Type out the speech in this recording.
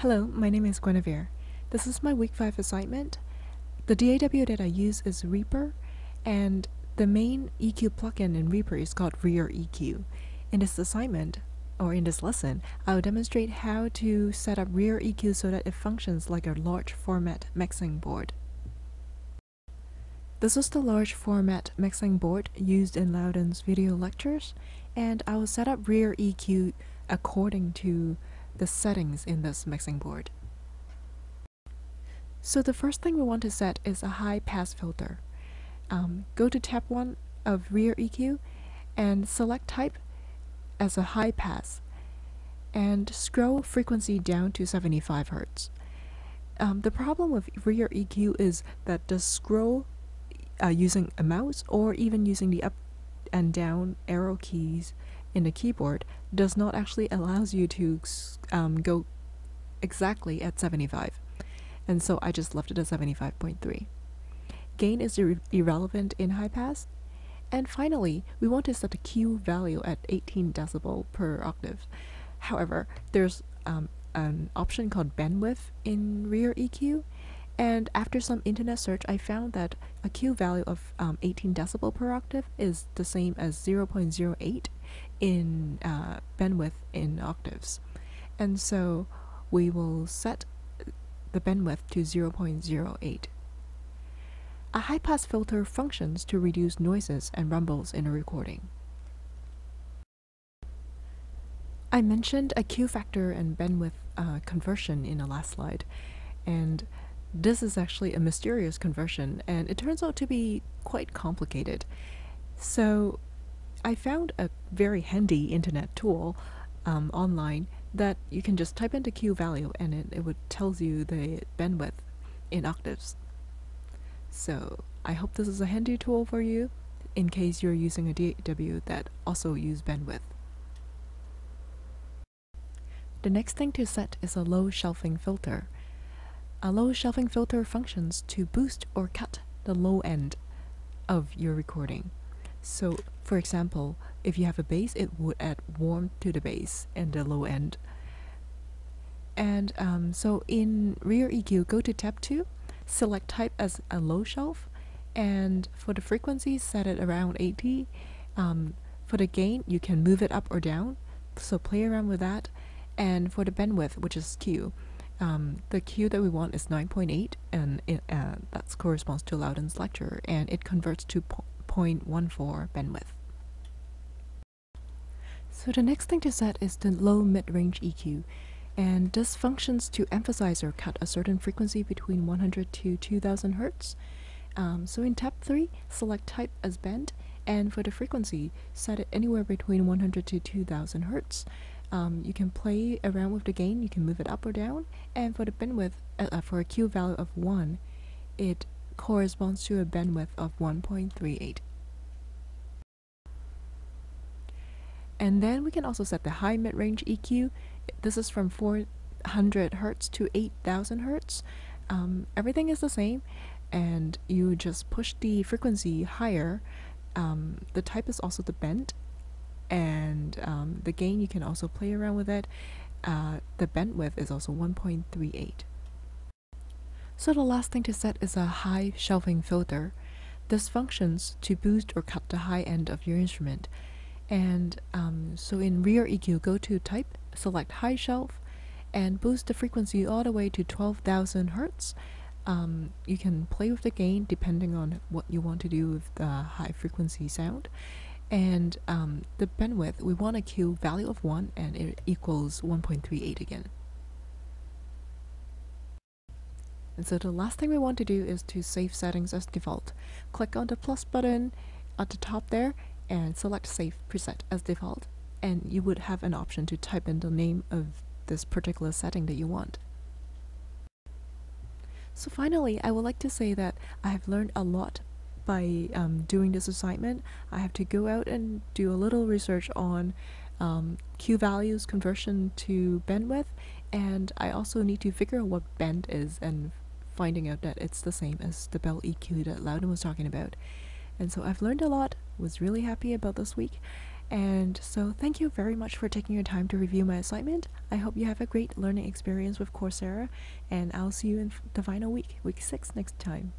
Hello, my name is Guinevere. This is my week 5 assignment. The DAW that I use is REAPER, and the main EQ plugin in REAPER is called ReaEQ. In this assignment, or in this lesson, I'll demonstrate how to set up ReaEQ so that it functions like a large format mixing board. This is the large format mixing board used in Loudon's video lectures, and I will set up ReaEQ according to the settings in this mixing board. So the first thing we want to set is a high pass filter. Go to tab 1 of ReaEQ and select type as a high pass and scroll frequency down to 75 Hz. The problem with ReaEQ is that the scroll using a mouse or even using the up and down arrow keys in the keyboard does not actually allows you to go exactly at 75, and so I just left it at 75.3. Gain is irrelevant in high pass, and finally we want to set the Q value at 18 decibel per octave. However, there's an option called bandwidth in ReaEQ, and after some internet search I found that a Q value of 18 decibel per octave is the same as 0.08 in bandwidth in octaves, and so we will set the bandwidth to 0.08. A high-pass filter functions to reduce noises and rumbles in a recording. I mentioned a Q factor and bandwidth conversion in the last slide, and this is actually a mysterious conversion, and it turns out to be quite complicated. So I found a very handy internet tool online that you can just type in the Q value and it would tells you the bandwidth in octaves. So I hope this is a handy tool for you in case you're using a DAW that also use bandwidth. The next thing to set is a low shelving filter. A low shelving filter functions to boost or cut the low end of your recording. So, for example, if you have a bass, it would add warmth to the bass and the low end. And so in ReaEQ, go to tab 2, select type as a low shelf, and for the frequency, set it around 80. For the gain, you can move it up or down, so play around with that. And for the bandwidth, which is Q, the Q that we want is 9.8, and that corresponds to Loudon's lecture, and it converts to 0.14 bandwidth. So the next thing to set is the low mid-range EQ, and this functions to emphasize or cut a certain frequency between 100 to 2000 Hz. So in tab 3, select type as band, and for the frequency, set it anywhere between 100 to 2000 Hz. You can play around with the gain, you can move it up or down, and for the bandwidth, for a Q value of 1, it corresponds to a bandwidth of 1.38. And then we can also set the high mid-range EQ. This is from 400 Hz to 8000 Hz. Everything is the same, and you just push the frequency higher. The type is also the band, and the gain, you can also play around with it. The bandwidth is also 1.38. So the last thing to set is a high shelving filter. This functions to boost or cut the high end of your instrument. And so in ReaEQ, go to type, select high shelf, and boost the frequency all the way to 12,000 Hz. You can play with the gain depending on what you want to do with the high frequency sound. And the bandwidth, we want a Q value of 1, and it equals 1.38 again. And so the last thing we want to do is to save settings as default. Click on the plus button at the top there and select Save Preset as default, and you would have an option to type in the name of this particular setting that you want. So finally, I would like to say that I have learned a lot by doing this assignment. I have to go out and do a little research on Q values conversion to bandwidth, and I also need to figure out what band is and finding out that it's the same as the bell EQ that Loudon was talking about. And so I've learned a lot, was really happy about this week, And so thank you very much for taking your time to review my assignment. I hope you have a great learning experience with Coursera, and I'll see you in the final week, week 6 next time.